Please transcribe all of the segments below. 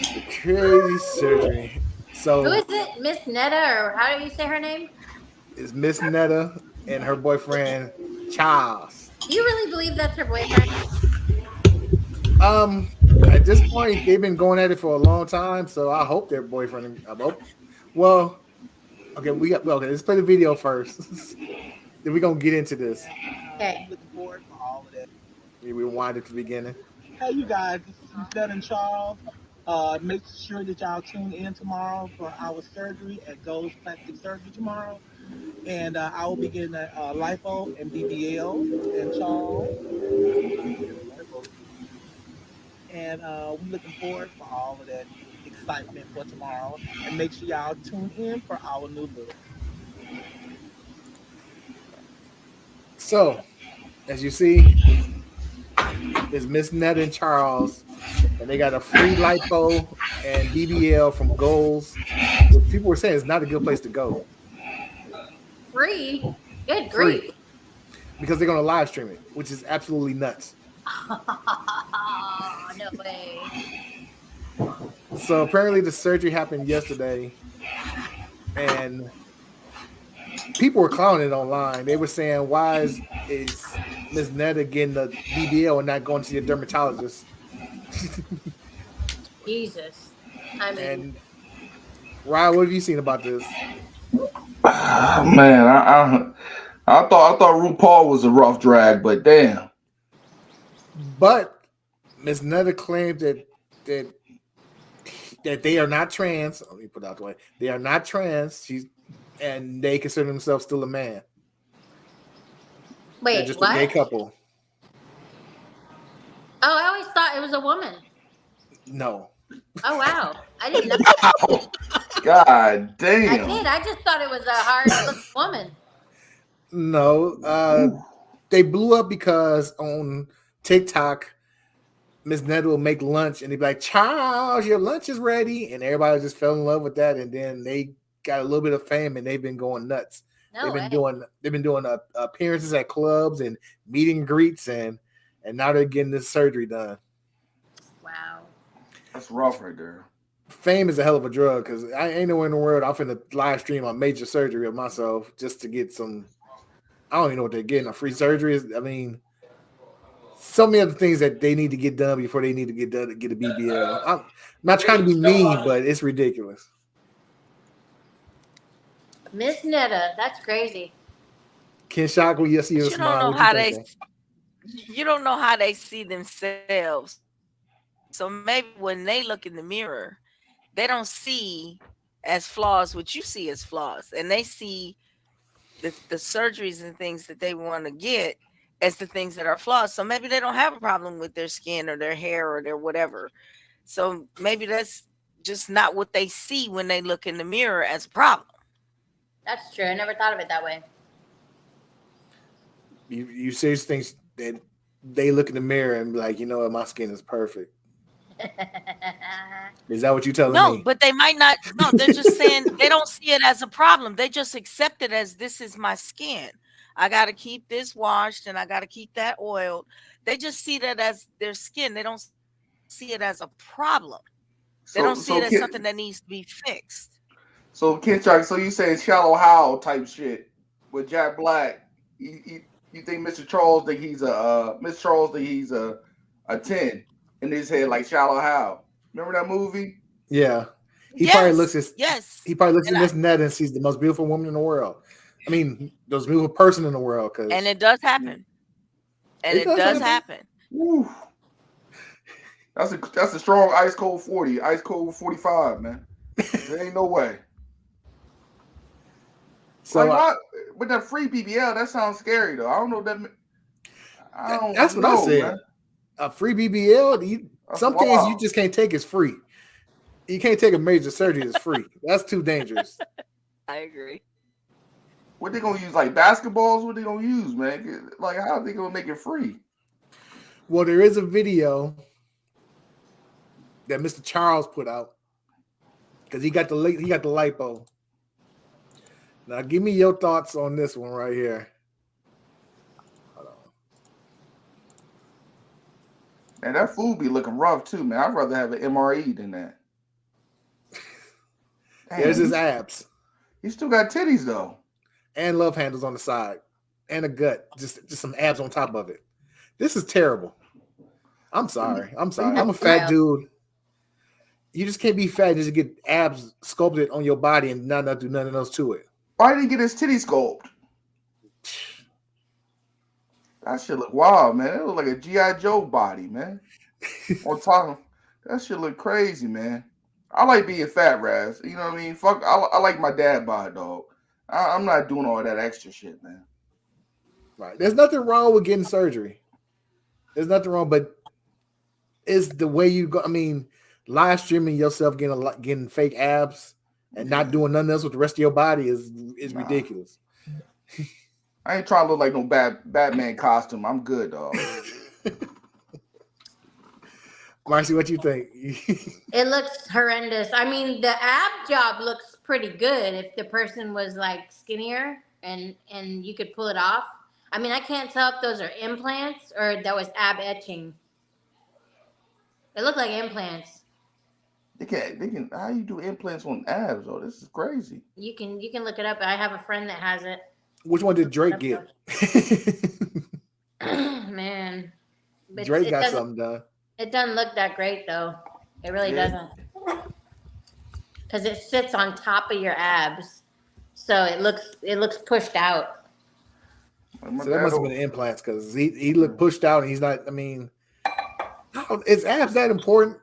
The crazy surgery. Who So is it? Miss Netta, or how do you say her name? it's Miss Netta and her boyfriend Charles. Do you really believe that's her boyfriend? Um, at this point, they've been going at it for a long time, so I hope their boyfriend. I hope. Well, okay, we got. Well, okay, let's play the video first. Then we're gonna get into this. Okay. Looking forward for all of that. We rewind at the beginning. Hey, you guys, this is Ned and Charles. Make sure that y'all tune in tomorrow for our surgery at Gold's Plastic Surgery tomorrow. And I will be getting a lipo and BBL and Charles. And we're looking forward for all of that excitement for tomorrow. And make sure y'all tune in for our new look. So, as you see, is Miss Netta and Charles, and they got a free lipo and BBL from Goals. What people were saying is not a good place to go. Free? Good Free grief. because they're gonna live stream it, which is absolutely nuts. No way. So apparently the surgery happened yesterday, and people were clowning it online. They were saying, "Why is Miss Netta getting the BBL and not going to your dermatologist?" Jesus. I mean, And Ryan, what have you seen about this? Man, I thought RuPaul was a rough drag, but damn. But Miss Netta claimed that that they are not trans. Let me put it out the way. They are not trans. And they consider themselves still a man. They're wait, just a gay what? couple. Oh, I always thought it was a woman. No, Oh, wow. I didn't know. God I damn. did. I just thought it was a hard woman. no. They blew up because on TikTok, Miss Netta will make lunch and they'd be like, Charles, your lunch is ready. And everybody just fell in love with that. And then they got a little bit of fame and they've been going nuts. No way. They've been doing appearances at clubs and meet and greets and now they're getting this surgery done. Wow. That's rough right there. Fame is a hell of a drug because I ain't nowhere in the world I'm finna live stream a major surgery of myself just to get some. I don't even know what they're getting. A free surgery is. I mean, so many other things that they need to get done before they need to get done to get a BBL. I'm not trying to be mean, but it's ridiculous. Miss Netta. That's crazy. Ken Shock, when you see But your you don't smile, know what you how they thinking? you don't know how they see themselves. So maybe when they look in the mirror, they don't see as flaws what you see as flaws. And they see the surgeries and things that they want to get as the things that are flaws. So maybe they don't have a problem with their skin or their hair or their whatever. So maybe that's just not what they see when they look in the mirror as a problem. That's true. I never thought of it that way. You serious things that they look in the mirror and be like, you know what, my skin is perfect. Is that what you telling No, me? but they might not. No, they're just saying they don't see it as a problem. They just accept it as this is my skin. I got to keep this washed and I got to keep that oiled. They just see that as their skin. They don't see it as a problem. They don't see it as So something so that needs Ken to be fixed. so Ken Chuck, so you saying shallow how type shit with Jack Black. You think Mr. Charles think he's Mr. Charles think he's a 10 in his head like shallow how. Remember that movie? Yeah. He probably looks Yes, at yes. he probably looks And at I Miss Netta and sees the most beautiful woman in the world. I mean, the most beautiful person in the world, and because it does happen. And it it does does happen. happen. Woo. That's a strong ice cold 40, ice cold 45, man. There ain't no way. So Like why with that free BBL, that sounds scary though. I don't know what that I that's don't what I know, said. man. A free BBL, That's some things you wild. just can't take as free. You can't take a major surgery as free. That's too dangerous. I agree. What they gonna use? Like basketballs? What they gonna use, man? Like how are they gonna make it free? Well, there is a video that Mr. Charles put out because he got the lipo. Now, give me your thoughts on this one right here. Hold on. And that food be looking rough too, man. I'd rather have an MRE than that. There's his Damn, abs he still got titties though. and love handles on the side and a gut. Just some abs on top of it. This is terrible. I'm sorry. I'm sorry. I'm a fat dude. You just can't be fat just to get abs sculpted on your body and not do nothing else to it. Why did he get his titty sculpt? That shit look wild, man. It look like a G.I. Joe body, man. On top of that shit look crazy, man. I like being fat, Raz. You know what I mean? Fuck, I like my dad bod, dog. I'm not doing all that extra shit, man. Right. There's nothing wrong with getting surgery. There's nothing wrong, but it's the way you go. I mean, live streaming yourself getting fake abs and not doing nothing else with the rest of your body is ridiculous. I ain't trying to look like no Batman costume. I'm good, dog. Marcy, what you think? It looks horrendous. I mean, the ab job looks pretty good if the person was like skinnier and you could pull it off. I mean, I can't tell if those are implants or that was ab etching. It looked like implants. They can. How you do implants on abs? Oh, this is crazy. You can look it up. I have a friend that has it. Which one did Drake get? Man, Drake got something done. It doesn't look that great though. It really doesn't, because it sits on top of your abs, so it looks pushed out. So that must have been implants because he looked pushed out and he's not. I mean, is abs that important?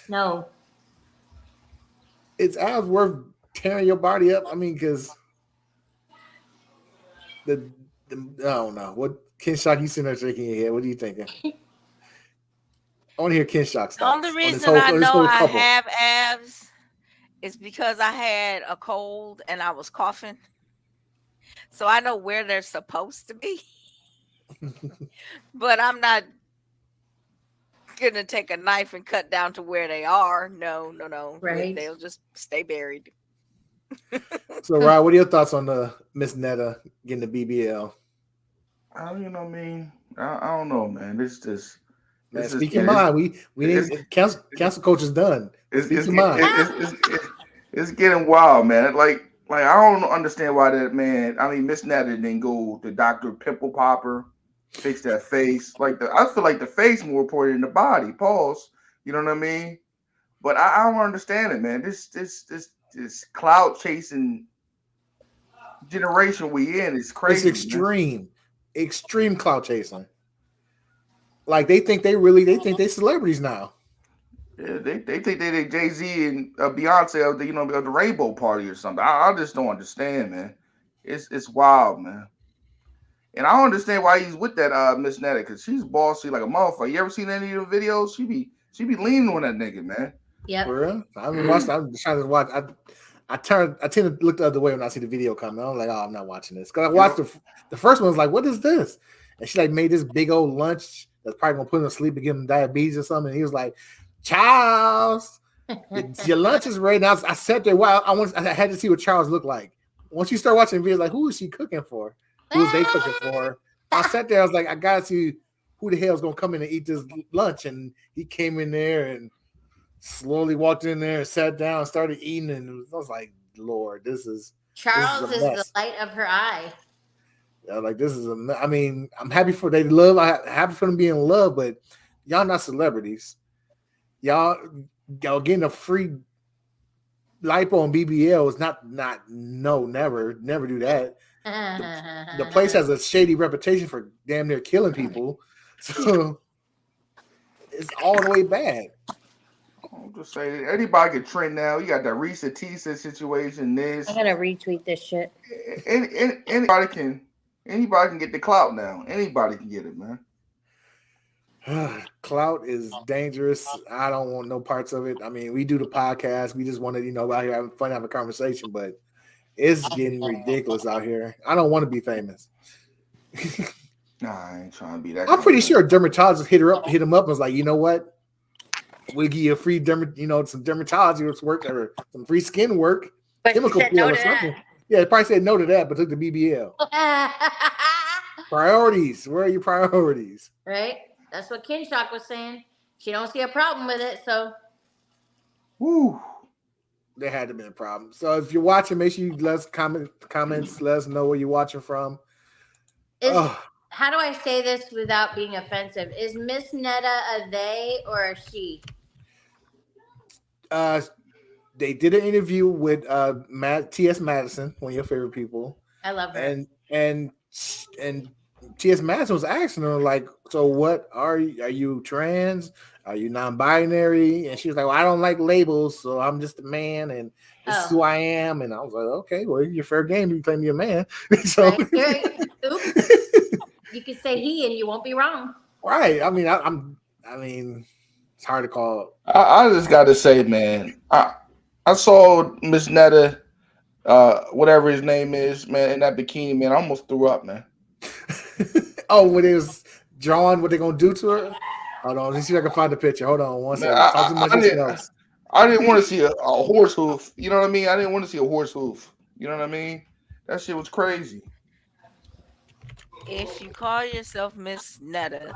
No. Is abs worth tearing your body up? I mean, because I don't know what Ken Shock. You sitting there shaking your head. What are you thinking? I want to hear Ken Shock's thoughts. The only reason I know I have abs is because I had a cold and I was coughing. So I know where they're supposed to be. But I'm not going to take a knife and cut down to where they are. No. Right. They'll just stay buried. So, Rod, what are your thoughts on Miss Netta getting the BBL? You know what I mean? I don't know, man. Man, speak your mind. We need cancel coach is done. Speak your mind. It's getting wild, man. Like I don't understand why that man. I mean, Miss Netta didn't go to Dr. Pimple Popper, fix that face. I feel like the face more important than the body. Pause. You know what I mean? But I don't understand it, man. This cloud chasing generation we in is crazy. It's extreme cloud chasing. Like they think they celebrities now. Yeah, they think they Jay-Z and Beyonce of the Rainbow Party or something. I just don't understand, man. It's wild, man. And I don't understand why he's with that Miss Netta, because she's bossy like a motherfucker. You ever seen any of the videos? She be leaning on that nigga, man. Yeah. For real? I haven't watched. I'm trying to watch. I tend to look the other way when I see the video coming. I'm like, oh, I'm not watching this. Because I watched the first one. I was like, what is this? And she made this big old lunch that's probably gonna put him to sleep and give him diabetes or something. And he was like, Charles, your lunch is ready. Now I sat there. Wow, I had to see what Charles looked like. Once you start watching videos, like, who is she cooking for? Who's they cooking for? I sat there. I was like, I gotta see who the hell is gonna come in and eat this lunch. And he came in there and slowly walked in there and sat down and started eating. And I was like, Lord, Charles is the light of her eye. Yeah, like this is I mean, I'm happy for they love. I'm happy for them being in love, but y'all not celebrities. Y'all getting a free lipo and BBL is never do that. The place has a shady reputation for damn near killing people, so it's all the way bad. I'm just saying, anybody can trend now. You got the Risa Tisa situation. I'm gonna retweet this shit. Anybody can get the clout now. Anybody can get it, man. Clout is dangerous. I don't want no parts of it. I mean, we do the podcast. We just want to, out here having fun, have a conversation, but it's getting ridiculous out here. I don't want to be famous. Nah, I ain't trying to be that. I'm pretty sure a dermatologist hit him up and was like, you know what? We'll give you a free some dermatology work or some free skin work, but chemical peel or something. Yeah, they probably said no to that, but took the BBL. Priorities. Where are your priorities? Right? That's what Ken Shock was saying. She don't see a problem with it, so. Woo. There had to be a problem. So if you're watching, make sure you let us comments. Let us know where you're watching from. Is Oh, how do I say this without being offensive? Is Miss Netta a they or a she? uh, they did an interview with T.S. Madison, one of your favorite people, I love her. and T.S. Madison was asking her like, "So what are you? Are you trans? Are you non-binary?" And she was like, "Well, I don't like labels, so I'm just a man, and this is Oh, who I am." And I was like, "Okay, well, you're fair game. You claim you're a man, so right. Oops. You could say he, and you won't be wrong. right. I mean, I mean, it's hard to call." I just got to say, man, I saw Miss Netta, whatever his name is, man, in that bikini, man. I almost threw up, man. Oh, when it was drawn, what they gonna do to her? Hold on, let's see if I can find the picture. Hold on one Man, second. Talk too much else. I didn't want to see a horse hoof. You know what I mean? I didn't want to see a horse hoof. You know what I mean? That shit was crazy. If you call yourself Miss Netta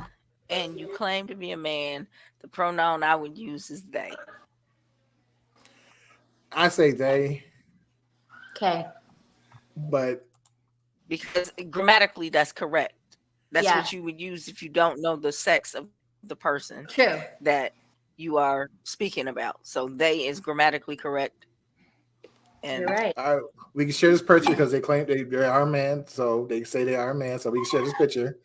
and you claim to be a man, the pronoun I would use is they. I say they, Okay. but Because grammatically that's correct. That's Yeah. what you would use if you don't know the sex of the person True. that you are speaking about. So they is grammatically correct. You're And right. we can share this picture because they claim they are a man, so they say they are a man, so we can share this picture.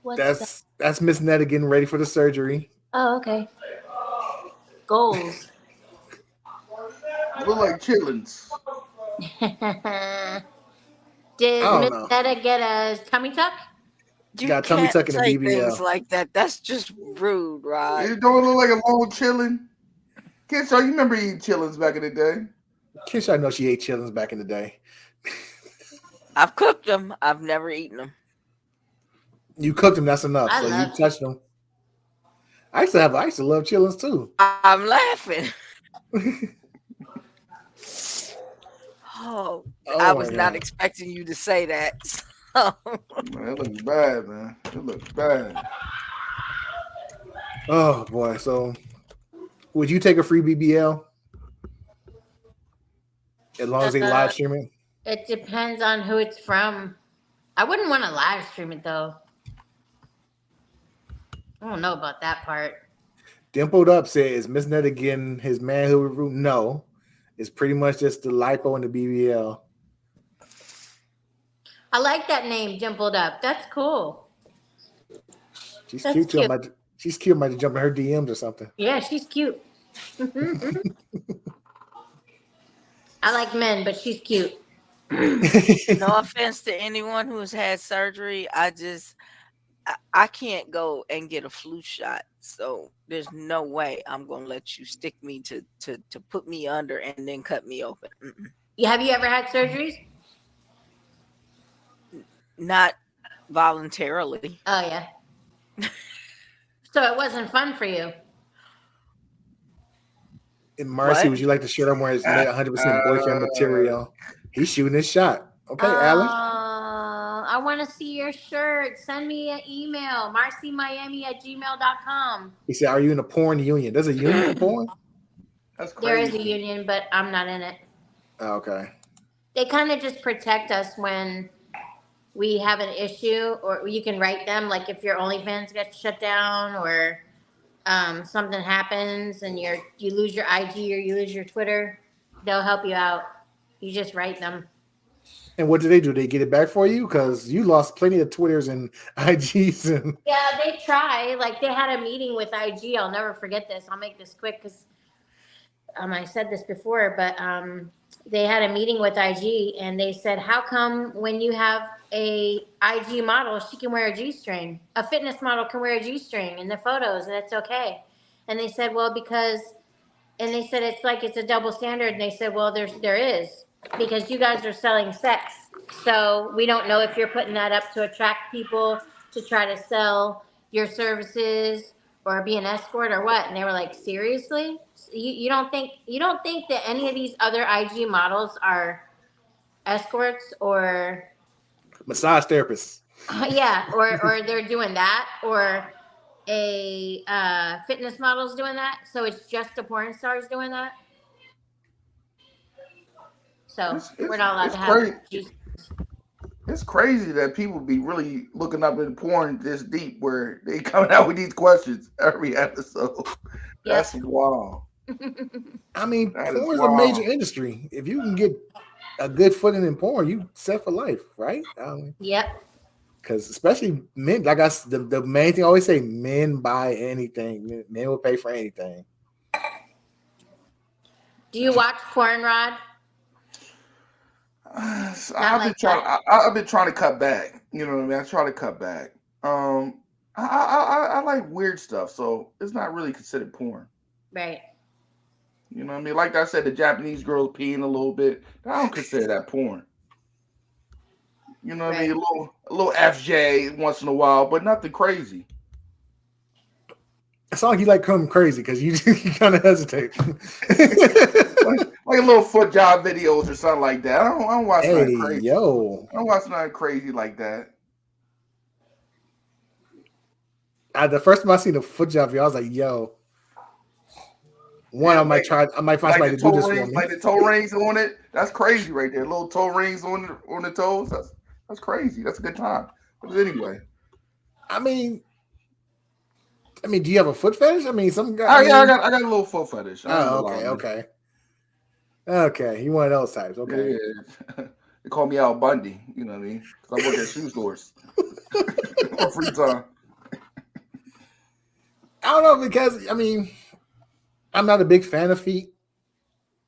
What's that? That's Miss Netta getting ready for the surgery. Oh, okay. Goals. Look like chitlins. I Did don't Miss know. Netta get a tummy tuck? you Got tummy can't tuck in the say things BBL. like that. That's just rude, Rod. It don't look like a long chillin'. Kid, so you remember eating chillins back in the day? Kish, I know she ate chillins back in the day. I've cooked them. I've never eaten them. You cooked them, that's enough. I So you love touched them. I used to love chillins too. I'm laughing. Oh, I Oh my was not god. expecting you to say that. So, Man, it looks bad, man. It looks bad. Oh boy. So would you take a free BBL as long as they live stream it? It depends on who it's from. I wouldn't want to live stream it though. I don't know about that part. Dimpled Up said, "Is Miss Netta getting his manhood root?" No, it's pretty much just the lipo and the BBL. I like that name, Dimpled Up. That's cool. She's That's cute too. cute. She's cute. I might jump in her DMs or something. Yeah, she's cute. I like men, but she's cute. no offense to anyone who has had surgery. I can't go and get a flu shot. So there's no way I'm gonna let you stick me to put me under and then cut me open. Have you ever had surgeries? Not voluntarily. Oh yeah. So it wasn't fun for you. And Marcy, What? would you like to share them where it's made 100% boyfriend material? He's shooting his shot. Okay, Alan. I want to see your shirt. Send me an email, marcymiami@gmail.com. He said, "Are you in a porn union? There's a union for porn." That's There is crazy. a union, but I'm not in it. Oh, okay. They kind of just protect us when we have an issue, or you can write them, like if your OnlyFans gets shut down or something happens and you lose your IG or you lose your Twitter, they'll help you out. You just write them. And what do? They get it back for you? Because you lost plenty of Twitters and IGs. And Yeah, they try. Like they had a meeting with IG. I'll never forget this. I'll make this quick because I said this before, but they had a meeting with IG and they said, how come when you have a IG model, she can wear a G-string? A fitness model can wear a G-string in the photos and it's okay. And they said, well, and they said, it's like it's a double standard. And they said, well, there is, because you guys are selling sex. So we don't know if you're putting that up to attract people to try to sell your services or be an escort or what. And they were like, seriously? You don't think that any of these other IG models are escorts or massage therapists. yeah, or they're doing that, or fitness models doing that. So it's just the porn stars doing that. So we're not allowed It's to have crazy. juice. It's crazy that people be really looking up in porn this deep where they coming out with these questions every episode. That's wild. I mean, That is porn is a major wild. industry. If you can get a good footing in porn, you set for life, right? Yep. Because especially men, like the main thing I always say, men buy anything. Men will pay for anything. Do you watch porn, Rod? I've been trying. I've been trying to cut back. You know what I mean? I try to cut back. I like weird stuff, so it's not really considered porn. Right. You know what I mean? Like I said, the Japanese girls peeing a little bit. I don't consider that porn. You know what I mean? A little FJ once in a while, but nothing crazy. It's not like you like come crazy because you kind of hesitate. like a little foot job videos or something like that. I don't watch nothing crazy. Yo. I don't watch nothing crazy like that. The first time I seen a foot job video, I was like, yo. One, I might try. I might find somebody to do this for me. Like the toe rings on it. That's crazy right there. Little toe rings on the toes. That's crazy. That's a good time. But anyway. I mean, do you have a foot fetish? I mean, some guy. I got a little foot fetish. Okay. You one of those types. Okay. Yeah. They call me Al Bundy. You know what I mean? Because I work at shoe stores. For free time. I don't know because I mean, I'm not a big fan of feet.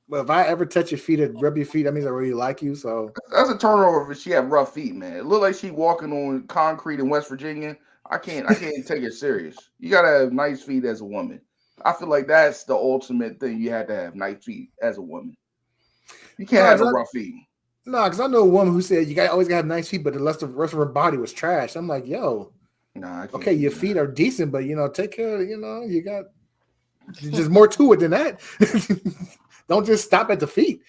But if I ever touch your feet and rub your feet, that means I really like you. So that's a turnover if she have rough feet, man. It look like she walking on concrete in West Virginia. I can't take it serious. You gotta have nice feet as a woman. I feel like that's the ultimate thing. You have to have nice feet as a woman. You can't have rough feet. No, because I know a woman who said you always gotta have nice feet, but the rest of her body was trash. I'm like, yo, nah, okay, your feet are decent, but take care of you got there's more to it than that. Don't just stop at the feet.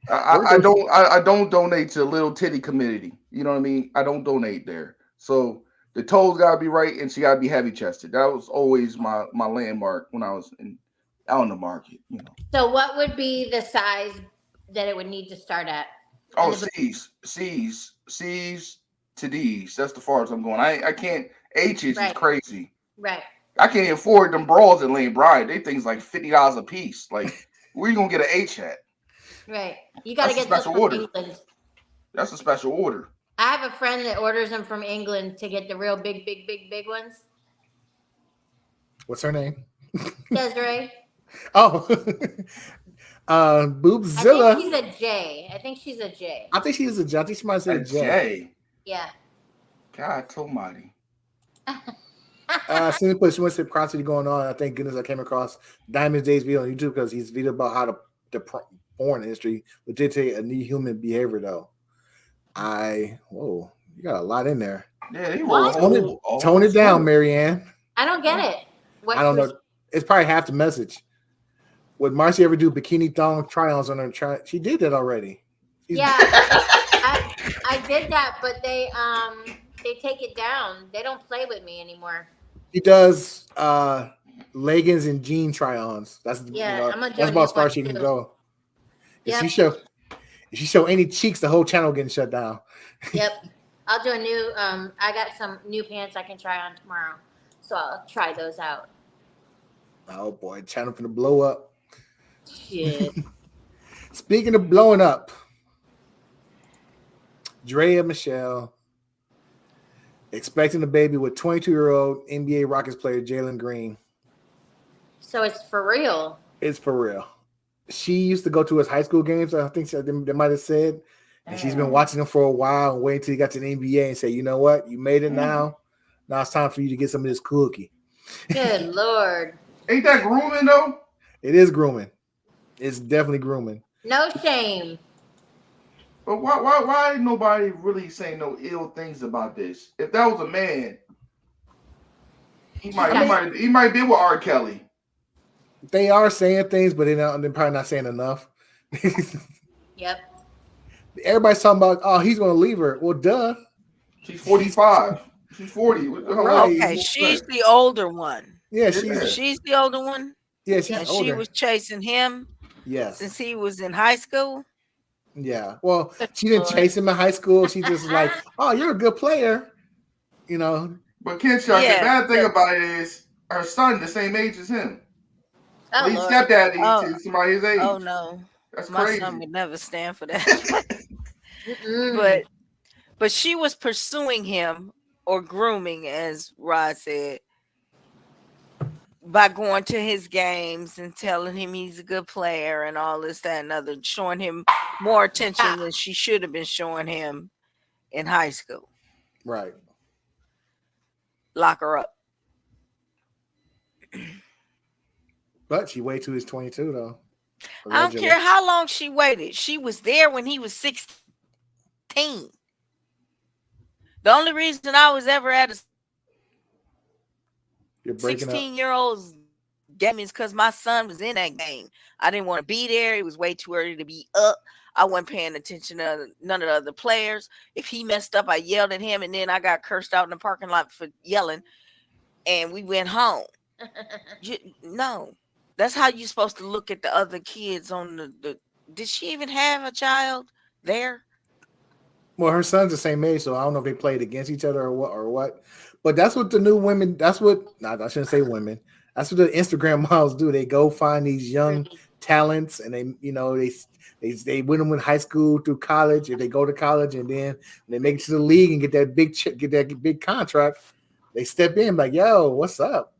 I don't donate to Little Titty Community. You know what I mean? I don't donate there. So the toes gotta be right, and she gotta be heavy chested. That was always my landmark when I was out in the market. You know. So what would be the size that it would need to start at? Oh, C's to D's. That's the farthest I'm going. I can't. H's is crazy. Right. I can't afford them bras at Lane Bryant. They things like $50 a piece. Like, where you gonna get an H at? Right. You got to get those from England. That's a special order. I have a friend that orders them from England to get the real big ones. What's her name? Desiree. Oh. Boobzilla. I think she's a J. I think she's a J. I think she is a J. I think she might say a J. Yeah. God almighty. Simply put, she wants to prosperity going on. I thank goodness I came across Diamond Day's video on YouTube because he's video about how the porn industry would dictate a new human behavior, though. You got a lot in there. Yeah, tone it down, Marianne. I don't get it. I don't know. It's probably half the message. Would Marcy ever do bikini thong try-ons on her? She did that already. Yeah, I did that, but they take it down. They don't play with me anymore. She does leggings and jean try-ons. That's that's about as far as she can go. If she show any cheeks, the whole channel getting shut down. Yep. I'll do a new I got some new pants I can try on tomorrow. So I'll try those out. Oh boy, channel finna blow up. Shit. Speaking of blowing up, Drea Michelle expecting a baby with 22-year-old NBA Rockets player Jalen Green. So it's for real. It's for real. She used to go to his high school games. I think they might have said, and she's been watching him for a while and waiting till he got to the NBA and say, you know what, you made it now. Now it's time for you to get some of this cookie. Good Lord. Ain't that grooming though? It is grooming. It's definitely grooming. No shame. But why ain't nobody really saying no ill things about this? If that was a man, he might be with R. Kelly. They are saying things, but they're probably not saying enough. Yep. Everybody's talking about, oh, he's going to leave her. Well, duh. She's 45. She's 40. Right. Okay, she's the older one. Yeah, She's the older one, she's and older. she was chasing him Yes. since he was in high school. Yeah. Well, she didn't chase him in high school. She just was like, oh, you're a good player. You know. But Ken Shark, the bad thing about it is her son the same age as him. Oh, He's Lord. stepdaddy to somebody his age. Oh no. That's My crazy. son would never stand for that. But she was pursuing him or grooming, as Rod said, by going to his games and telling him he's a good player and all this, that, and other, showing him more attention than she should have been showing him in high school. Right. Lock her up. But she waited till he's 22, though. Allegedly. I don't care how long she waited. She was there when he was 16. The only reason I was ever at a 16-year-old's game is because my son was in that game. I didn't want to be there. It was way too early to be up. I wasn't paying attention to none of the other players. If he messed up, I yelled at him, and then I got cursed out in the parking lot for yelling, and we went home. No. That's how you're supposed to look at the other kids on the Did she even have a child there? Well, her son's the same age, so I don't know if they played against each other or what. But that's what the new women. That's what. I shouldn't say women. That's what the Instagram models do. They go find these young talents, and they win them in high school through college. If they go to college, and then when they make it to the league and get that big contract, they step in like, "Yo, what's up?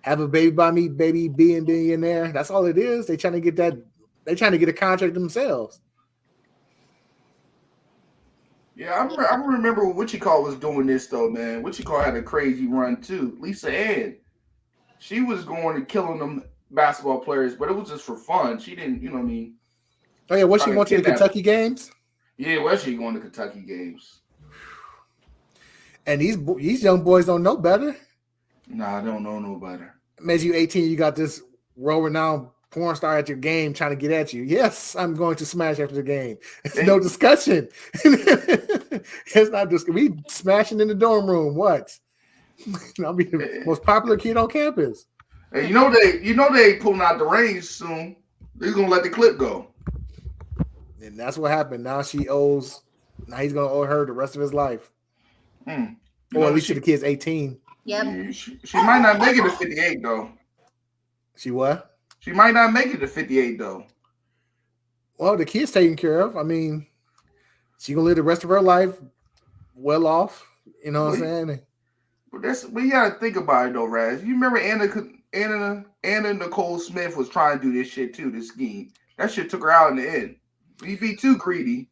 Have a baby by me, baby, be a billionaire." That's all it is. They trying to get that. They trying to get a contract themselves. Yeah, I remember when Wichita was doing this though, man. Wichita had a crazy run too. Lisa Ann, she was going and killing them basketball players, but it was just for fun. She didn't, you know what I mean? Oh yeah, was she going to the Kentucky games? Yeah, was she going to Kentucky games? And these young boys don't know better. Nah, I don't know no better. As you 18, you got this world-renowned porn star at your game trying to get at you. Yes, I'm going to smash after the game. It's no discussion. It's not just we smashing in the dorm room. What? I'll be the most popular kid on campus. Hey, you know they pulling out the range soon. They're gonna let the clip go. And that's what happened. Now he's gonna owe her the rest of his life. Or at least the kid's 18. Yep. Yeah, she might not make it to 58 though. She what? She might not make it to 58 though. Well, the kid's taken care of. I mean, she gonna live the rest of her life well off. You know what I'm saying? But we gotta think about it though, Raz. You remember Anna Nicole Smith was trying to do this shit too, this scheme. That shit took her out in the end. When you be too greedy,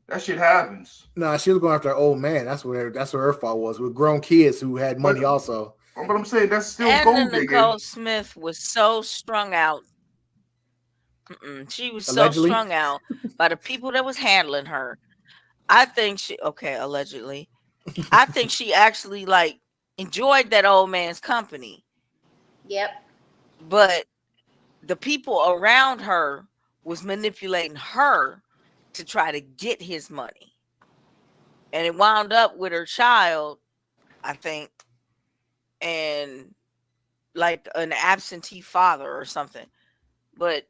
that shit happens. Nah, she was going after her old man. That's where her fault was with grown kids who had money also. But I'm saying that's still gold digging. Nicole Smith was so strung out. She was so strung out by the people that was handling her. I think allegedly. I think she actually enjoyed that old man's company. Yep. But the people around her was manipulating her to try to get his money. And it wound up with her child, I think, and like an absentee father or something. But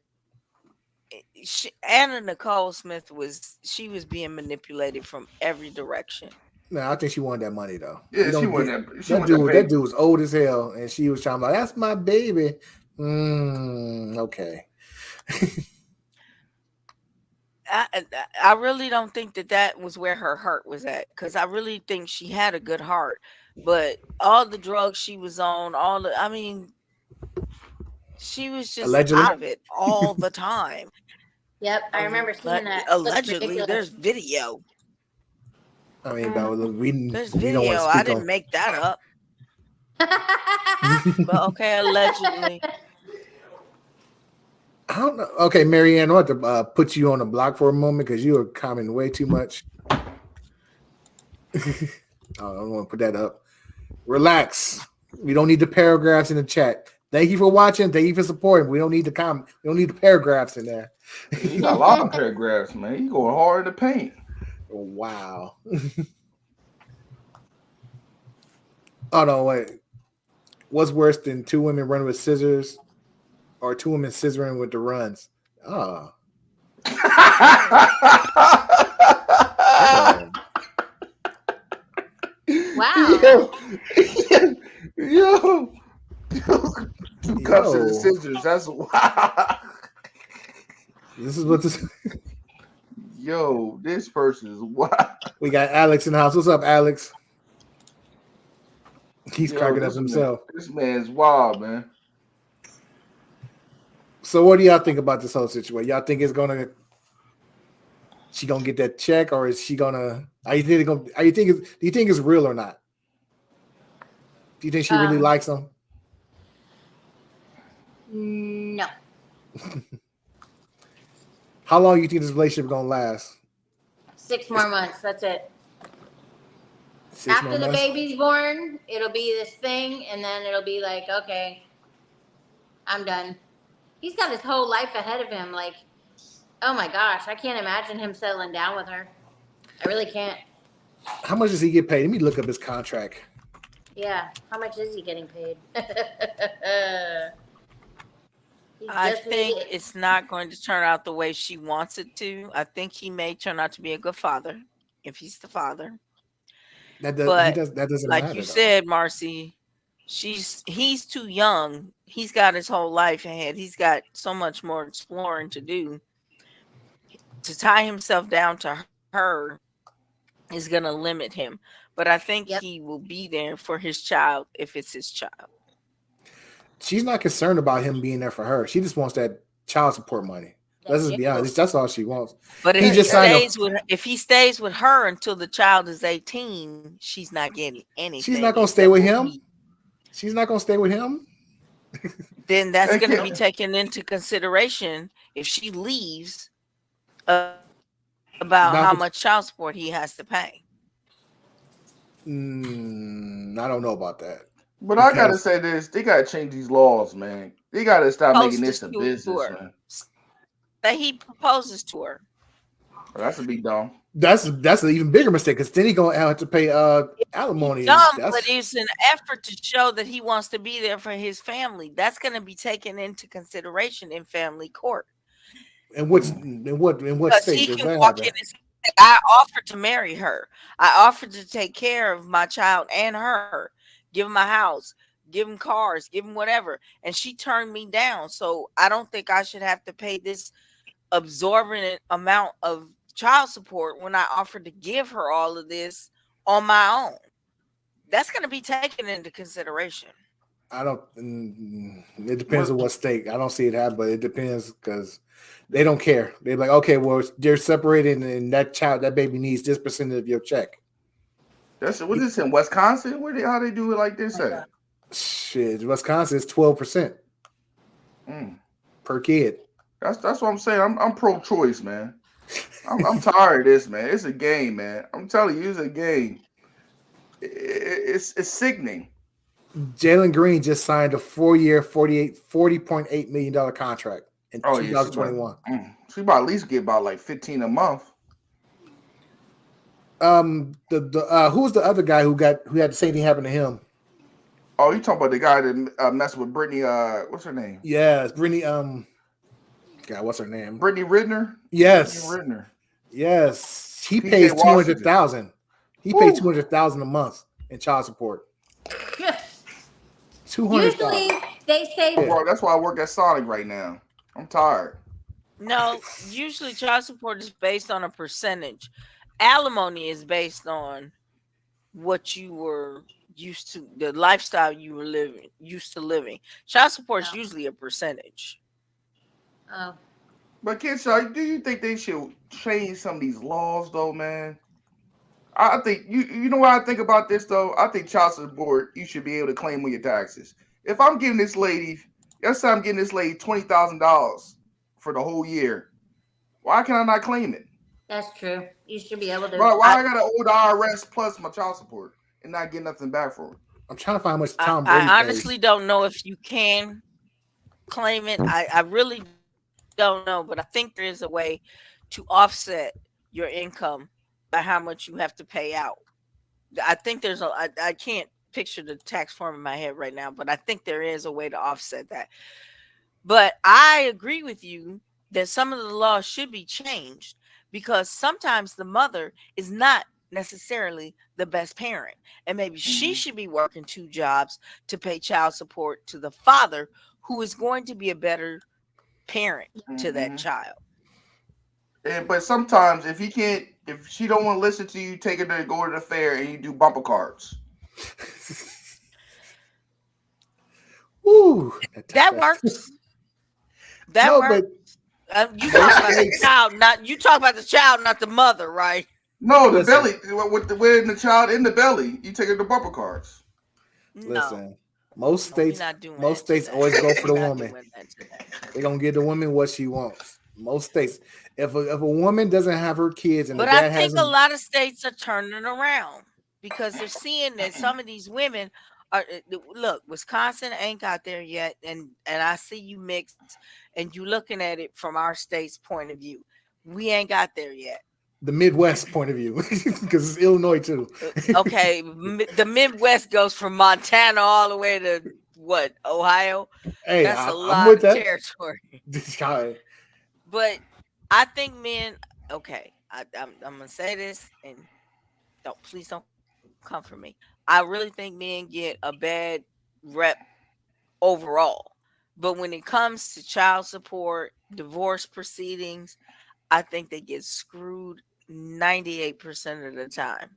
Anna Nicole Smith was being manipulated from every direction. No, I think she wanted that money though. Yeah, she wanted that. That dude was old as hell, and she was trying to that's my baby. Okay. I really don't think that was where her heart was at, because I really think she had a good heart, but all the drugs she was on, she was just allegedly out of it all the time. Yep, I remember seeing that. Allegedly, there's video. I mean, there's video. I didn't make that up. But okay, allegedly. I don't know. Okay, Marianne, I want to put you on the block for a moment because you are commenting way too much. I don't want to put that up. Relax. We don't need the paragraphs in the chat. Thank you for watching. Thank you for supporting. We don't need the comment. We don't need the paragraphs in there. You got a lot of paragraphs, man. You going hard in the paint. Wow. Oh no, wait. What's worse than two women running with scissors or two women scissoring with the runs? Oh, damn. Wow. yo, yo, two cups and the Yo, scissors. That's wild. this is what this. Yo, this person is wild. We got Alex in the house. What's up, Alex? He's Yo, cracking up himself. this man's wild, man. So, what do y'all think about this whole situation? Y'all think she gonna get that check, or is she gonna? Are you think gonna? Are you think? Do you think it's real or not? Do you think she really likes him? No. How long do you think this relationship gonna last? 6 more months. That's it. 6 After more the months? baby's born, it'll be this thing, and then it'll be like, okay, I'm done. He's got his whole life ahead of him. Like, oh my gosh, I can't imagine him settling down with her. I really can't. How much does he get paid? Let me look up his contract. Yeah. How much is he getting paid? I think it's not going to turn out the way she wants it to. I think he may turn out to be a good father if he's the father. That But doesn't like matter, you though. said, Marcy, he's too young. He's got his whole life ahead. He's got so much more exploring to do. To tie himself down to her is going to limit him. But I think he will be there for his child if it's his child. She's not concerned about him being there for her. She just wants that child support money. Let's just be honest. That's all she wants. But he just if he stays with her until the child is 18, she's not getting anything. She's not gonna stay with him. She's not gonna stay with him. Then that's going to be taken into consideration if she leaves about how much child support he has to pay. I don't know about that. But I gotta say this: they gotta change these laws, man. They gotta stop making this a business, man. That he proposes to her. That's a big dumb. That's an even bigger mistake because then he's gonna have to pay alimony. But it's an effort to show that he wants to be there for his family. That's going to be taken into consideration in family court. And what state he does can that walk happen? in and say, I offered to marry her. I offered to take care of my child and her, give him a house, give him cars, give him whatever. And she turned me down. So I don't think I should have to pay this absorbent amount of child support when I offered to give her all of this on my own. That's going to be taken into consideration. I don't. It depends on what state. I don't see it happen, but it depends because they don't care. They're like, okay, well, they're separated, and that baby needs this percentage of your check. That's what is this in Wisconsin? How they do it like this? Shit, Wisconsin is 12% per kid. That's what I'm saying. I'm pro-choice, man. I'm tired of this, man. It's a game, man. I'm telling you, it's a game. It's sickening. Jalen Green just signed a 4-year, $40.8 million contract in 2021. She about at least get about like 15 a month. Who's the other guy who had the same thing happen to him? Oh, you talking about the guy that messed with Brittany? What's her name? Yes, Brittany. God, what's her name? Brittany Ridner. Yes, Brittany Ridner. Yes, he pays $200,000. He pays $200,000 a month in child support. Usually they say that's why I work at Sonic right now. I'm tired. No, usually child support is based on a percentage. Alimony is based on what you were used to, the lifestyle you were used to living. Child support is usually a percentage. Oh. But Kenshaw, do you think they should change some of these laws though, man? I think you know what I think about this though? I think child support you should be able to claim on your taxes. If I'm giving this lady, let's say I'm getting this lady $20,000 for the whole year, why can I not claim it? That's true. You should be able to. Why I gotta owe the IRS plus my child support and not get nothing back for it? I'm trying to find how much Tom Brady I honestly don't know if you can claim it. I really don't know, but I think there is a way to offset your income by how much you have to pay out. I think I can't picture the tax form in my head right now, but I think there is a way to offset that. But I agree with you that some of the laws should be changed because sometimes the mother is not necessarily the best parent. And maybe she should be working 2 jobs to pay child support to the father who is going to be a better parent to that child. But sometimes if she don't want to listen to you, take her to go to the fair and you do bumper cards. Woo, That works. That no, works. but You most talk about the states, child, not the mother, right? No, the listen, belly with the wearing the child in the belly. You take her to bumper cards. No, listen. Most we're states, not doing most that states today. always go for the We're not woman. doing that today. They're gonna give the woman what she wants. Most states, if a woman doesn't have her kids and the But I dad think a hasn't, lot of states are turning around because they're seeing that some of these women are look, Wisconsin ain't got there yet, and I see you mixed and you looking at it from our state's point of view. We ain't got there yet. the Midwest point of view, because it's Illinois too. Okay, the Midwest goes from Montana all the way to what, Ohio? Hey, That's a I'm lot with of that. territory. God, But I think men, okay, I'm gonna say this and please don't come for me. I really think men get a bad rep overall. But when it comes to child support, divorce proceedings, I think they get screwed 98% of the time.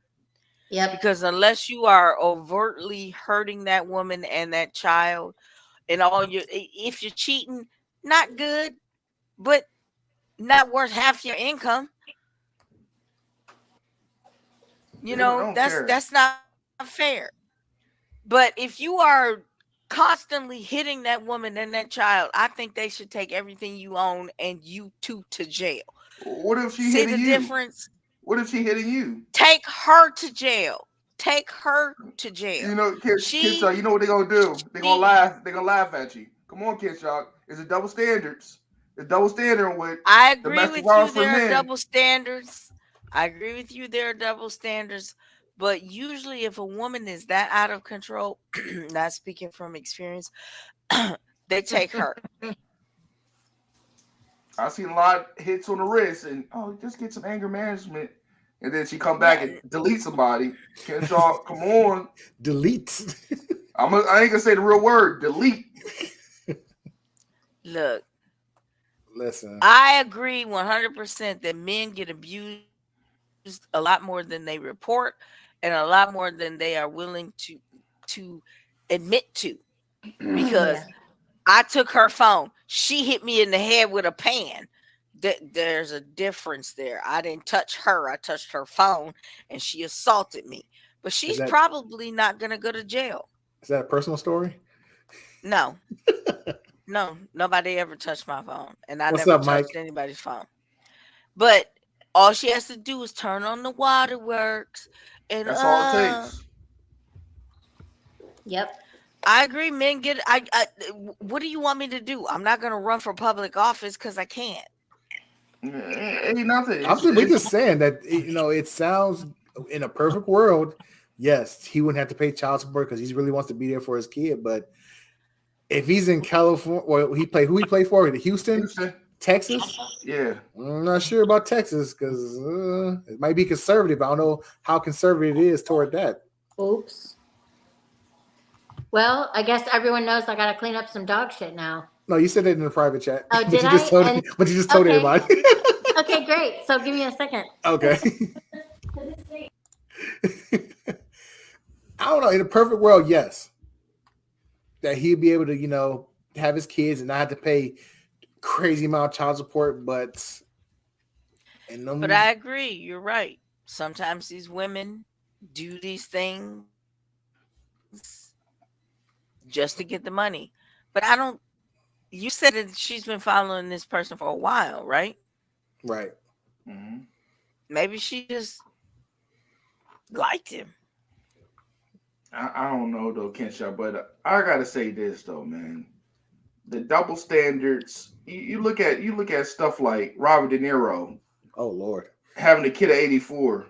Yep. Because unless you are overtly hurting that woman and that child, and if you're cheating, not good, but not worth half your income. They don't care. That's not fair. But if you are constantly hitting that woman and that child, I think they should take everything you own and you too to jail. What if she See hitting the you? difference? What if she hitting you? Take her to jail. Take her to jail. You know, kids, She you know what they're gonna do? They're gonna she laugh. They're gonna laugh at you. Come on, Kid Shock. It's a double standards. It's double standard with I agree domestic with violence you for there are men. double standards. I agree with you there are double standards. But usually if a woman is that out of control, not speaking from experience, they take her. I've seen a lot of hits on the wrist and just get some anger management. And then she come back and Yeah, delete somebody. Kid Shock, come on. delete. I ain't gonna say the real word. Delete. look, Listen, I agree 100% that men get abused a lot more than they report and a lot more than they are willing to admit to because Yeah. I took her phone. She hit me in the head with a pan. There's a difference there. I didn't touch her. I touched her phone and she assaulted me. But is she's that probably not going to go to jail. is that a personal story? No. No, nobody ever touched my phone and I What's never up, touched Mike? anybody's phone. But all she has to do is turn on the waterworks and That's all it takes. Yep. I agree men get what do you want me to do? I'm not going to run for public office cuz I can't. Ain't nothing. We're just saying that it sounds in a perfect world, yes, he wouldn't have to pay child support because he really wants to be there for his kid. But if he's in California, or who he play for, Houston, Houston. Texas, Yeah. I'm not sure about Texas because it might be conservative. I don't know how conservative it is toward that. Oops. Well, I guess everyone knows I got to clean up some dog shit now. No, you said it in the private chat. Oh, but did you I? just told Okay. everybody. Okay, great. So give me a second. Okay. I don't know. In a perfect world, yes, that he'd be able to, have his kids and not have to pay crazy amount of child support. But I agree. You're right. Sometimes these women do these things just to get the money. But I don't. You said that she's been following this person for a while, right? right. Mm-hmm. Maybe she just liked him. I don't know though, Kenshaw, but I gotta say this though, man. The double standards. You look at stuff like Robert De Niro Oh Lord. having a kid at 84.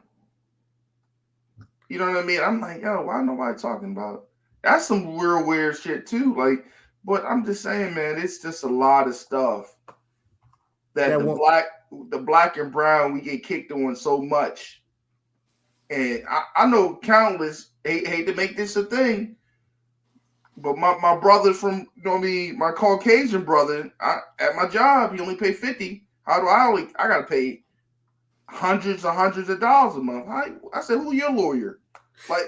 You know what I mean? I'm like, yo, why nobody talking about That's some weird shit too. Like, but I'm just saying, man, it's just a lot of stuff that That one. the black and brown we get kicked on so much. And I know countless hate to make this a thing, but my brother from my Caucasian brother, at my job, he only pay 50. How do I gotta pay hundreds of dollars a month? I said, who your lawyer? Like,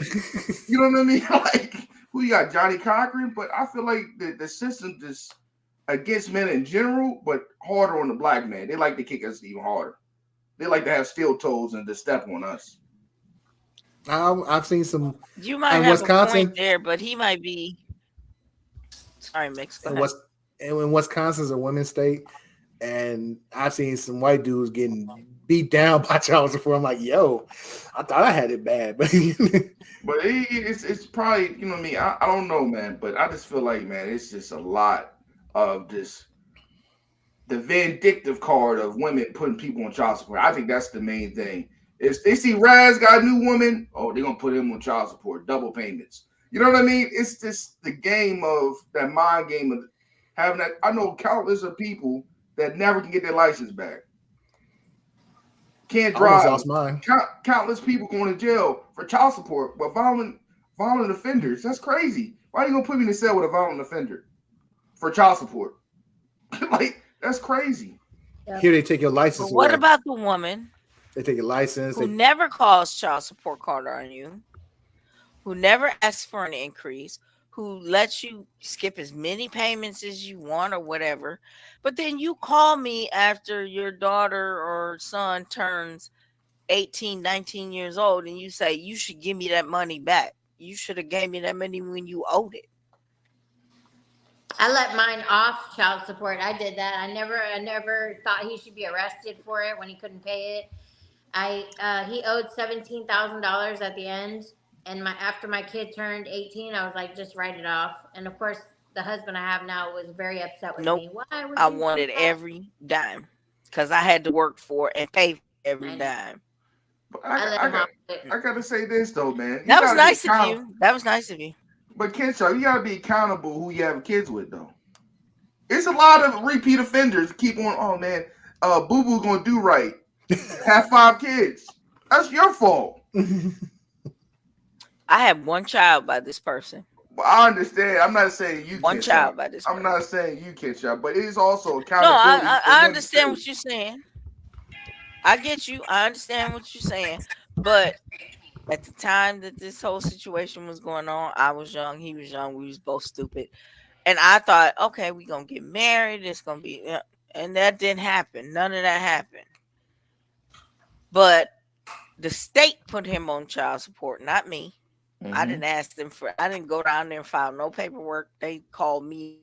you know what I mean? Like, who you got, Johnny Cochran? But I feel like the system just against men in general, but harder on the black man. They like to kick us even harder. They like to have steel toes and to step on us. I've seen some You might in have a point Wisconsin. there, but he might be. Sorry, Mix. Go And ahead. in Wisconsin's a women's state, and I've seen some white dudes getting beat down by child support. I'm like, yo, I thought I had it bad, but But it's probably, you know what I mean? I don't know, man. But I just feel like, man, it's just a lot of this the vindictive card of women putting people on child support. I think that's the main thing. If they see Raz got a new woman, oh, they're gonna put him on child support, double payments. You know what I mean? It's just the game of that mind game of having that. I know countless of people that never can get their license back. Can't I almost drive. lost mine. Countless people going to jail for child support, but violent offenders. That's crazy. Why are you gonna put me in the cell with a violent offender for child support? Like, that's crazy. Here they take your license But what away. about the woman They take your license. who They, never calls child support card on you, who never asks for an increase, who lets you skip as many payments as you want or whatever, but then you call me after your daughter or son turns 18, 19 years old and you say you should give me that money back. You should have gave me that money when you owed it. I let mine off child support. I did that. I never thought he should be arrested for it when he couldn't pay it. He owed $17,000 at the end, and after my kid turned 18, I was like, just write it off. And of course, the husband I have now was very upset with Nope. me. Why would I you do wanted that? every dime because I had to work for and pay for every I know. dime. But I let him off it. I gotta say this though, man. You That was gotta be nice of accountable. you. That was nice of you. But Kenshaw, you gotta be accountable who you have kids with though. It's a lot of repeat offenders. Keep on, oh man, Boo Boo gonna do right. Have 5 kids. That's your fault. I had one child by this person. Well, I understand. I'm not saying you One can't child shop. by this I'm person. not saying you can't shop, but it is also No, accountability. I understand what you're saying. I get you. I understand what you're saying. But at the time that this whole situation was going on, I was young. He was young. We was both stupid. And I thought, okay, we're going to get married. It's going to be, and that didn't happen. None of that happened. But the state put him on child support, not me. Mm-hmm. I didn't ask them for, I didn't go down there and file no paperwork. They called me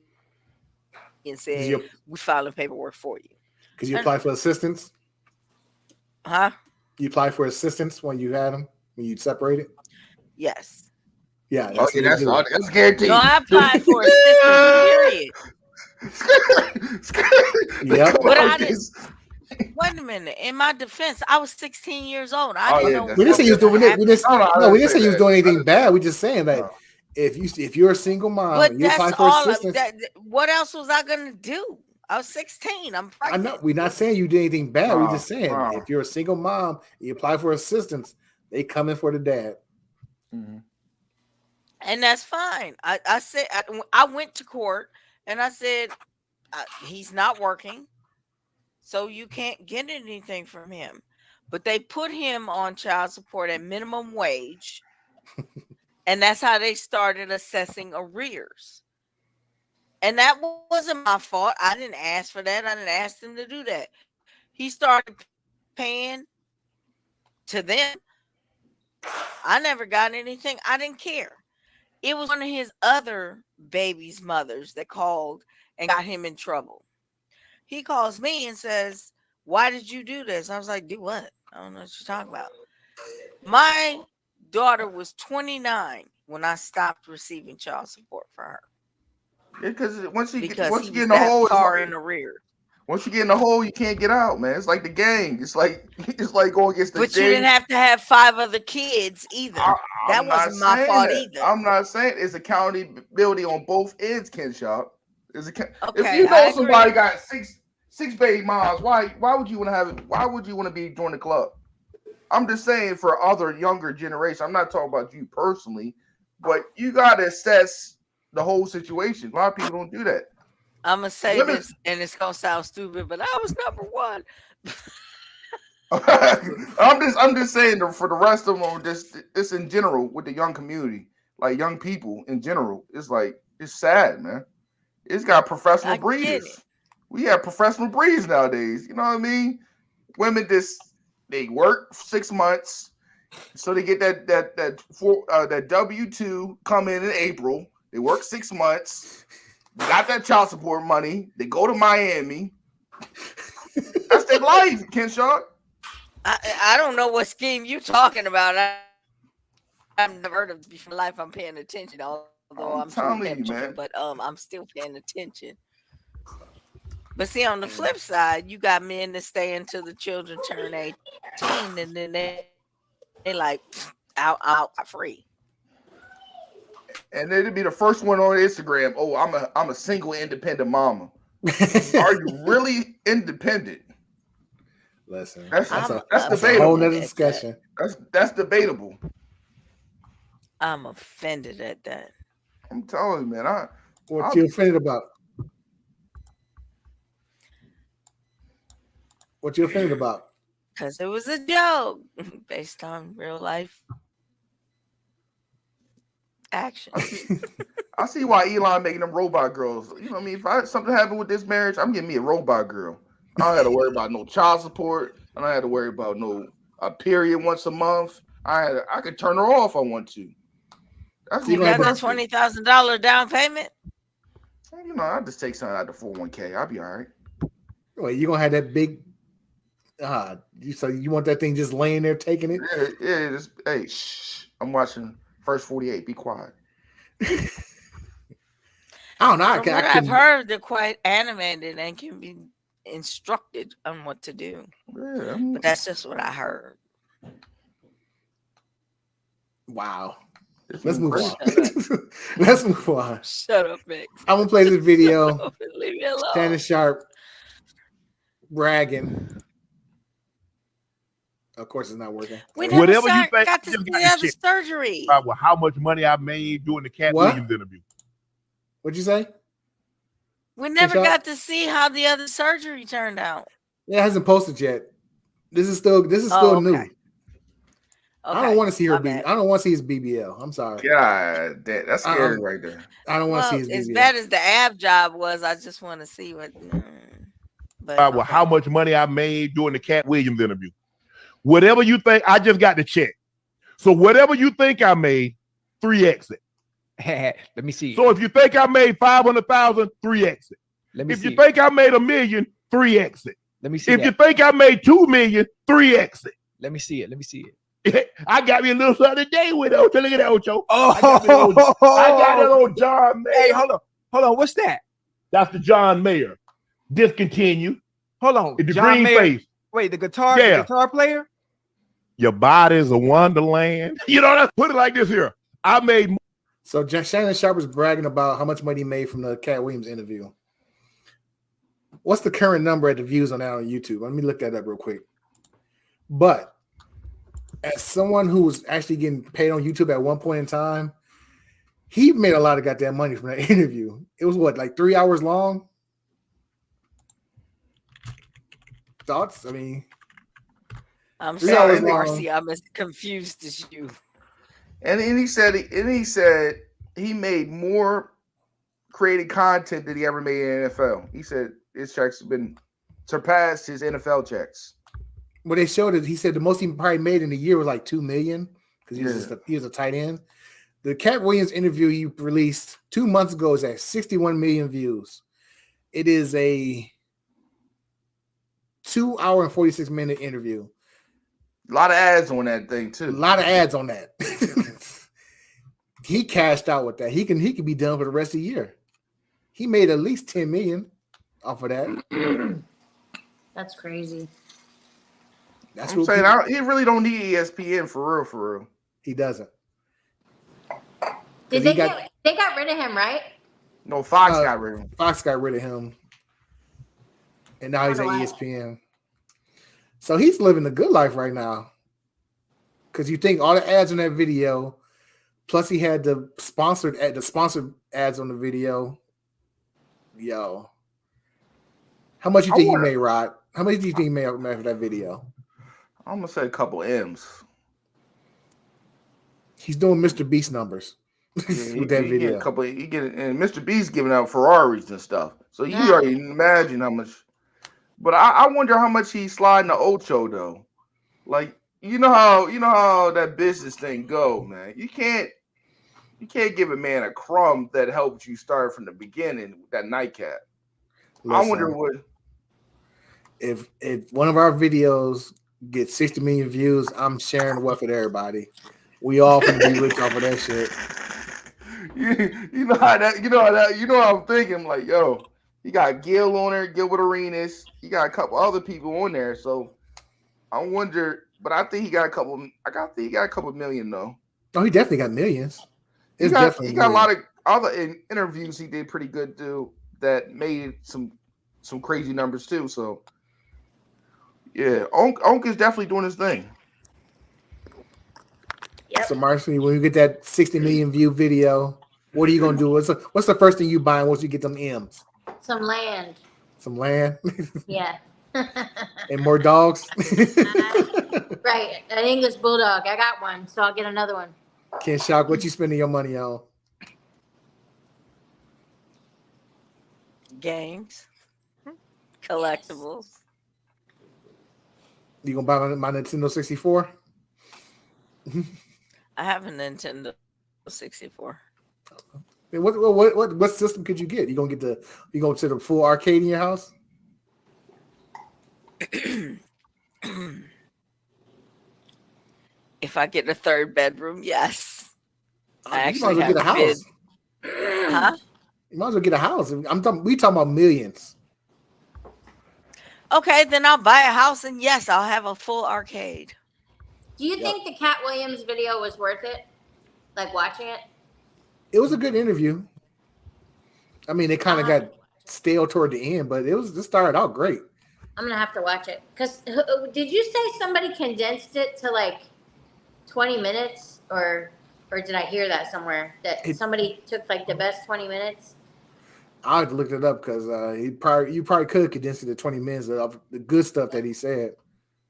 and said, we filing paperwork for you. Because you apply for assistance? Huh? You apply for assistance when you had them, when you separated? Yes. Yeah. That's guaranteed. No, I applied for assistance, period. Yeah. But I didn't. Wait a minute. In my defense, I was 16 years old. I didn't know. We didn't say you was doing it. We didn't say you was doing anything that. bad. We just saying that if you're a single mom, But and you apply that's for all. assistance. What else was I gonna do? I was 16. I'm I pregnant. know we're not saying you did anything bad. We're just saying if you're a single mom, you apply for assistance, they come in for the dad. Mm-hmm. And that's fine. I said I went to court and I said he's not working, so you can't get anything from him. But they put him on child support at minimum wage, and that's how they started assessing arrears. And that wasn't my fault. I didn't ask for that. I didn't ask them to do that. He started paying to them. I never got anything. I didn't care. It was one of his other baby's mothers that called and got him in trouble. He calls me and says, why did you do this? I was like, do what? I don't know what you're talking about. My daughter was 29 when I stopped receiving child support for her. Because once you get in he the was that hole, far in arrears. Once you get in the hole, you can't get out, man. It's like the gang. It's like going against the But you didn't gang. have to have 5 other kids either. That I'm not wasn't my saying fault that. either. I'm not saying it's accountability on both ends, Ken Sharp. If Okay, you I know somebody agree. got six baby moms, why would you want to have it? Why would you want to be join the club? I'm just saying for other younger generation. I'm not talking about you personally, but you gotta assess the whole situation. A lot of people don't do that. I'm gonna say Women, this, and it's gonna sound stupid, but I was number one. I'm just saying for the rest of them, just in general with the young community, like young people in general, it's like it's sad, man. It's got professional I get breeders. it. We have professional breeders nowadays. You know what I mean? Women they work 6 months, so they get that W-2 come in April. They work 6 months. They got that child support money. They go to Miami. That's their life, Ken Sharp. I don't know what scheme you talking about. I've never heard of before in life. I'm paying attention, although I'm I'm still telling having you, children, man. but I'm still paying attention. But see, on the flip side, you got men that stay until the children turn 18, and then they like out free. And they'd be the first one on Instagram. Oh, I'm a single independent mama. Are you really independent? Listen, That's that's a debatable. whole nother discussion. That's debatable. I'm offended at that. I'm telling you, man. What you offended about? What you offended about? Because it was a joke based on real life action. I see why Elon making them robot girls. You know what I mean? If something happened with this marriage, I'm getting me a robot girl. I don't have to worry about no child support. I don't have to worry about a period once a month. I could turn her off if I want to. That's You got the $20,000 down payment? You know, I'll just take something out of the 401k. I'll be all right. Well, you gonna have that big so you want that thing just laying there taking it? Yeah, hey, shh. I'm watching First 48. Be quiet. I don't know. I've heard, they're quite animated and can be instructed on what to do. Yeah, but that's just what I heard. Wow. Let's move on. Shut up, Max. I'm gonna play this video. Leave me alone. Shannon Sharp bragging. Of course, it's not working. We never got to see the other surgery. Well, how much money I made doing the Cat Williams interview. What'd you say? We never got to see how the other surgery turned out. Yeah, it hasn't posted yet. This is still new. Okay. I don't want to see her. I don't want to see his BBL. I'm sorry. God, that's scary right there. I don't want to see his BBL. As bad as the ab job was, I just want to see what. But well, how much money I made doing the Cat Williams interview. Whatever you think, I just got the check. So whatever you think I made, 3x it. Let me see. So if you think I made 500,000, 3x it. Let me if see. you think I made $1 million, 3x it. Let me see. If you think I made 2 million, 3x it. Let me see it. Let me see it. I got me a little something today with Ocho. Look at that, Ocho. Oh, I got that old John Mayer. Hey, hold on. What's that? That's the John Mayer. Discontinue. Hold on. The John green Mayer. Face. Wait, the guitar player? Your body's a wonderland. You know, let's put it like this here. I made. So Shannon Sharp was bragging about how much money he made from the Cat Williams interview. What's the current number at the views on that on YouTube? Let me look that up real quick. But as someone who was actually getting paid on YouTube at one point in time, he made a lot of goddamn money from that interview. It was like 3 hours long? Thoughts? I mean, I'm sorry, Marcy. I'm as confused as you. And he said he made more created content than he ever made in NFL. He said his checks have been surpassed his NFL checks. Well, they showed it. He said the most he probably made in a year was like $2 million because he was a tight end. The Cat Williams interview he released 2 months ago is at 61 million views. It is a 2 hour and 46-minute interview. A lot of ads on that thing too. A lot of ads on that. He cashed out with that. He can be done for the rest of the year. He made at least 10 million off of that. That's crazy. That's I'm what saying people, he really don't need ESPN for real, for real. he doesn't. Did He they got get? They got rid of him, right? No, Fox got rid of him. Fox got rid of him, and now he's at Why? ESPN. So he's living the good life right now. Because you think all the ads in that video, plus he had the sponsored ads on the video. Yo, how much you think he made, Rod? How much do you think he made for that video? I'm gonna say a couple M's. He's doing Mr. Beast numbers with that video. And Mr. Beast giving out Ferraris and stuff. So you already imagine how much. But I wonder how much he's sliding to Ocho though. Like you know how that business thing go, man. You can't give a man a crumb that helped you start from the beginning with that nightcap. Listen, I wonder what if one of our videos gets 60 million views, I'm sharing the wealth with everybody. We all gonna be rich off of that shit. You know how I'm thinking, like, yo, you got Gil on there, Gilbert Arenas, you got a couple other people on there. So I wonder, but I think he got a couple million though. Oh, he definitely got millions. He got a lot of other interviews he did pretty good too that made some crazy numbers too. So yeah, Onk is definitely doing his thing. Yep. So Marcy, when you get that 60 million view video, what are you gonna do? What's the first thing you buy once you get them M's? Some land. Some land. Yeah. And more dogs. Right, an English bulldog. I got one, so I'll get another one. Ken Shock, what you spending your money on? Games, collectibles. You gonna buy my Nintendo 64? I have a Nintendo 64. What system could you get? You gonna to the full arcade in your house? If I get a third bedroom, yes. I actually might as well get a house. Huh? You might as well get a house. We talking about millions. Okay, then I'll buy a house, and yes, I'll have a full arcade. Do you think the Cat Williams video was worth it? Like watching it? It was a good interview. I mean, it kind of got stale toward the end, but it started out great. I'm gonna have to watch it. Cause did you say somebody condensed it to like 20 minutes, or did I hear that somewhere that somebody took like the best 20 minutes? I had to look it up because you probably could condense it to 20 minutes of the good stuff that he said.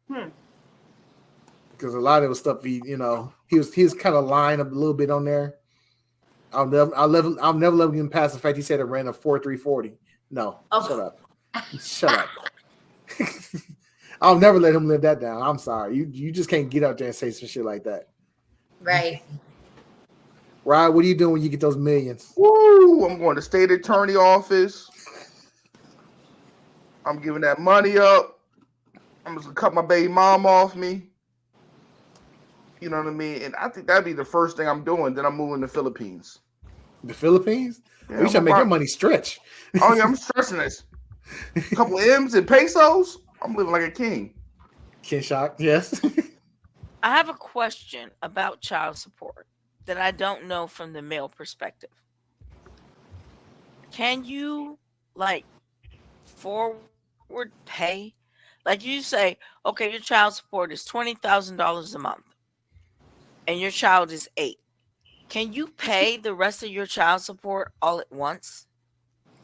Because a lot of it was stuff he was kind of lying a little bit on there. I'll never let him past the fact he said it ran a 4.340. No, shut up. I'll never let him live that down. I'm sorry. You just can't get out there and say some shit like that. Right. Rod, what are you doing when you get those millions? Woo! I'm going to state attorney office. I'm giving that money up. I'm just gonna cut my baby mom off me. You know what I mean? And I think that'd be the first thing I'm doing. Then I'm moving to the Philippines. The Philippines? Yeah, you should make your money stretch. Oh yeah, I'm stretching this. A couple M's and pesos. I'm living like a king. Ken Shock, yes. I have a question about child support that I don't know from the male perspective. Can you forward pay? Like you say, okay, your child support is $20,000 a month, and your child is 8. Can you pay the rest of your child support all at once?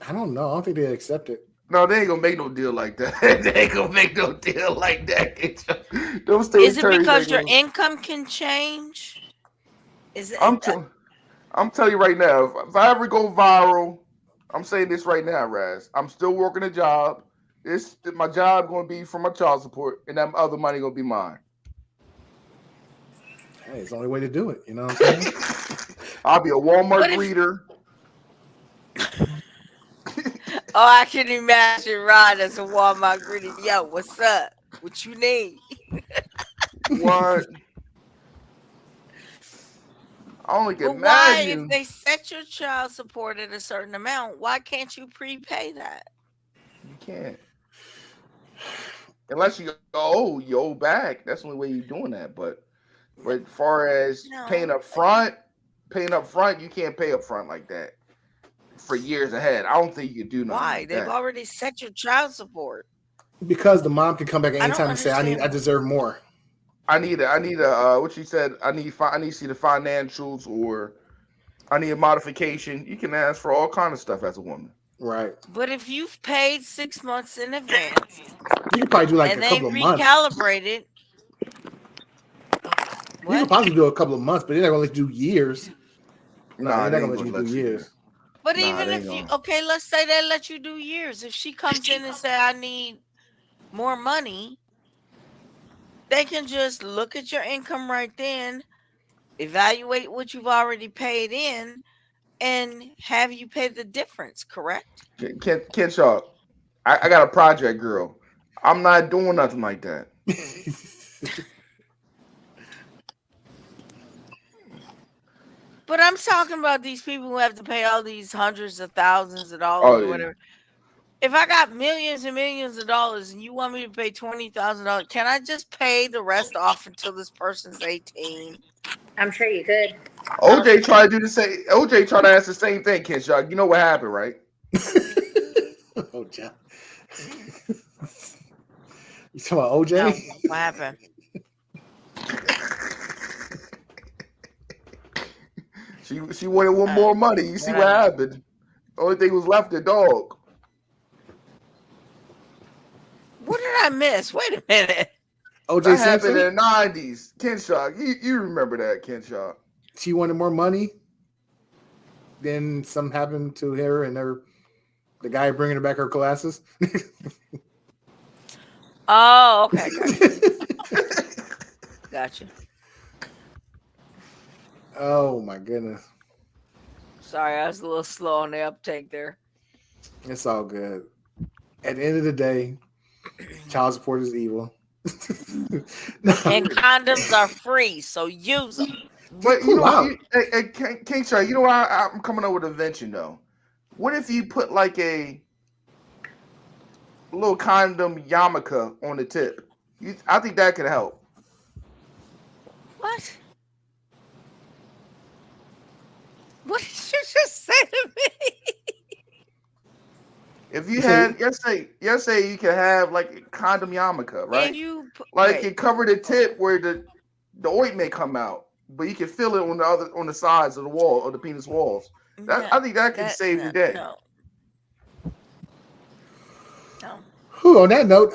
I don't know. I don't think they accept it. No, they ain't gonna make no deal like that. They ain't gonna make no deal like that. Is it because your income can change? I'm telling you right now, if I ever go viral, I'm saying this right now, Raz. I'm still working a job. My job gonna be for my child support, and that other money gonna be mine. Hey, it's the only way to do it. You know what I'm saying? I'll be a Walmart greeter. Oh, I can imagine Rod as a Walmart greeter. Yo, what's up? What you need? What? I only can imagine. Why, if they set your child support at a certain amount, why can't you prepay that? You can't. Unless you owe back. That's the only way you're doing that. But as far as paying up front, you can't pay up front like that for years ahead. I don't think you can do nothing Why? like They've that. already set your child support. Because the mom can come back I don't anytime and say, understand. I deserve more. I need what she said. I need to see the financials, or I need a modification. You can ask for all kind of stuff as a woman. Right. But if you've paid 6 months in advance You could probably do like and a they couple of months. recalibrated, You could possibly do a couple of months, but they're not going to let you do years. No, Nah, they're they not ain't going to gonna let you do years. but Nah, even they if ain't okay, let's say they let you do years. If she comes in and say, I need more money, they can just look at your income right then, evaluate what you've already paid in, and have you pay the difference, correct? Kenshaw, I got a project girl. I'm not doing nothing like that. But I'm talking about these people who have to pay all these hundreds of thousands of dollars or whatever. If I got millions and millions of dollars and you want me to pay $20,000, can I just pay the rest off until this person's 18? I'm sure you could. OJ tried to do the same. OJ tried to ask the same thing, Kenshaw. You know what happened, right? Oh, John. You talking about OJ? No, what happened? She wanted one more money. You see what happened? The only thing was left the dog. What did I miss? Wait a minute. OJ that happened Simpson? in the 90s. Kenshaw, you remember that, Kenshaw. She wanted more money. Then something happened to her and the guy bringing her back her glasses. Oh, okay. Gotcha. Oh, my goodness. Sorry, I was a little slow on the uptake there. It's all good. At the end of the day, child support is evil. And condoms are free, so use them. But you know, Kenshaw, you know why I'm coming up with an invention though? What if you put like a little condom yarmulke on the tip? I think that could help. What? What did you just say to me? If you had, let's say you could have like a condom yarmulke, right? It covered the tip where the ointment come out, but you can feel it on the sides of the wall or the penis walls. I think that can save your day. No. Whew, on that note,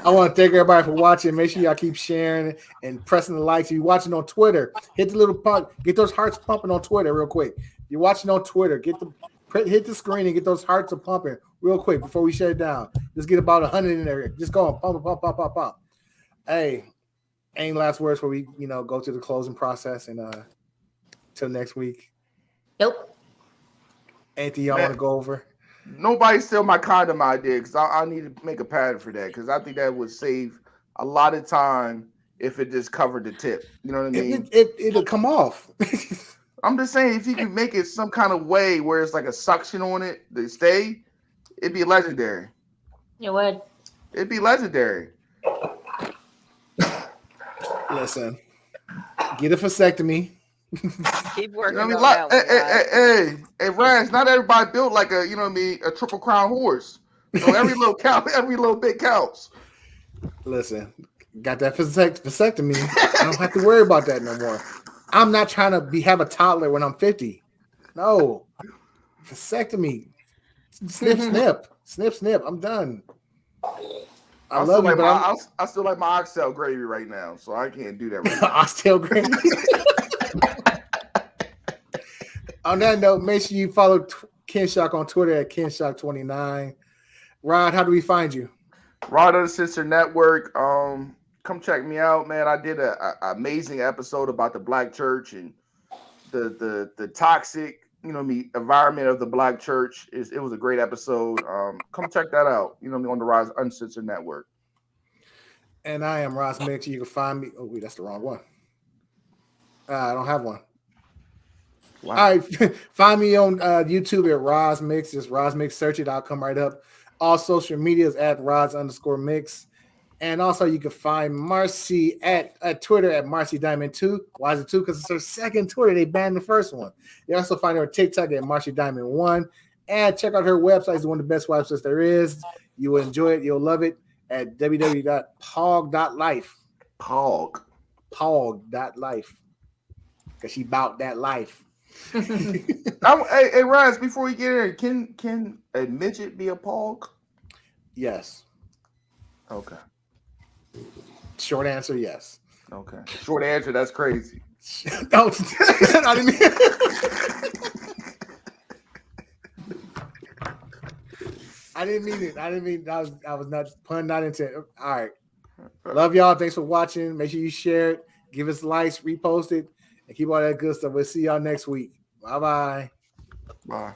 I want to thank everybody for watching. Make sure y'all keep sharing and pressing the likes. If you're watching on Twitter, hit the little pump, get those hearts pumping on Twitter real quick. If you're watching on Twitter, hit the screen and get those hearts pumping real quick before we shut it down. Just get about 100 in there. Just go on, pump. Hey, any last words before we go to the closing process and till next week? Nope. Anything y'all want to go over? Nobody steal my condom idea because I need to make a pattern for that because I think that would save a lot of time if it just covered the tip. You know what I mean? It'll come off. I'm just saying if you can make it some kind of way where it's like a suction on it to stay, it'd be legendary. It would. It'd be legendary. Listen, get a vasectomy. Keep working on that. Hey, Raj, not everybody built like a a triple crown horse. So every little bit counts. Listen, got that vasectomy. I don't have to worry about that no more. I'm not trying to have a toddler when I'm 50. No, vasectomy. Snip. I'm done. I love you, but I still like my oxtail gravy right now, so I can't do that right now. Oxtail gravy. On that note, make sure you follow Kenshock on Twitter at Kenshock29. Rod, how do we find you? Rod Uncensored Network. Come check me out, man. I did an amazing episode about the Black church and the toxic, environment of the Black church. It was a great episode. Come check that out. On the Rod Uncensored Network. And I am Ross Mix. You can find me. Oh, wait, that's the wrong one. I don't have one. Wow. All right, find me on YouTube at Roz Mix. Just Roz Mix. Search it. I'll come right up. All social medias at Rods_Mix. And also, you can find Marcy at Twitter at Marcy Diamond 2. Why is it 2? Because it's her second Twitter. They banned the first one. You also find her on TikTok at Marcy Diamond 1. And check out her website. It's one of the best websites there is. You will enjoy it. You'll love it at www.pog.life. Pog.life. Because she bout that life. Hey, Raz, before we get in, can a midget be a pog? Yes. Okay. Short answer, yes. Okay. Short answer, that's crazy. I didn't mean it. I was not pun not intent. All right. Love y'all. Thanks for watching. Make sure you share it, give us likes, repost it, and keep all that good stuff. We'll see y'all next week. Bye-bye. Bye.